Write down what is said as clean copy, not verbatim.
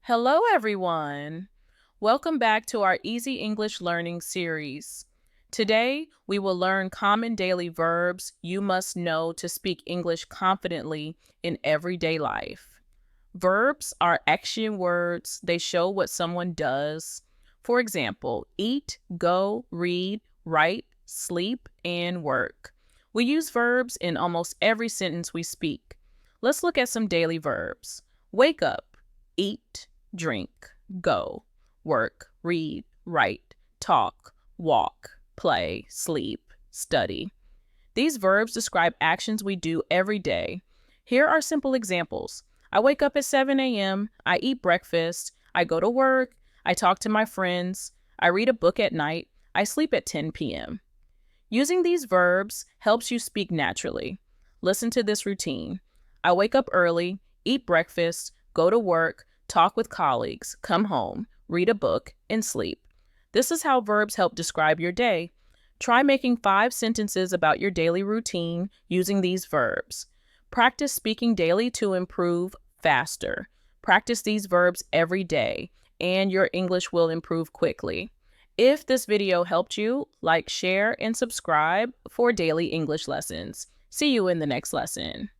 Hello, everyone. Welcome back to our Easy English Learning series. Today, we will learn common daily verbs you must know to speak English confidently in everyday life. Verbs are action words. They show what someone does. For example, eat, go, read, write, sleep, and work. We use verbs in almost every sentence we speak. Let's look at some daily verbs. Wake up, eat, drink, go, work, read, write, talk, walk, play, sleep, study. These verbs describe actions we do every day. Here are simple examples. I wake up at 7 a.m., I eat breakfast, I go to work, I talk to my friends, I read a book at night, I sleep at 10 p.m. Using these verbs helps you speak naturally. Listen to this routine. I wake up early, eat breakfast, go to work, talk with colleagues, come home, read a book, and sleep. This is how verbs help describe your day. Try making 5 sentences about your daily routine using these verbs. Practice speaking daily to improve faster. Practice these verbs every day, and your English will improve quickly. If this video helped you, like, share, and subscribe for daily English lessons. See you in the next lesson.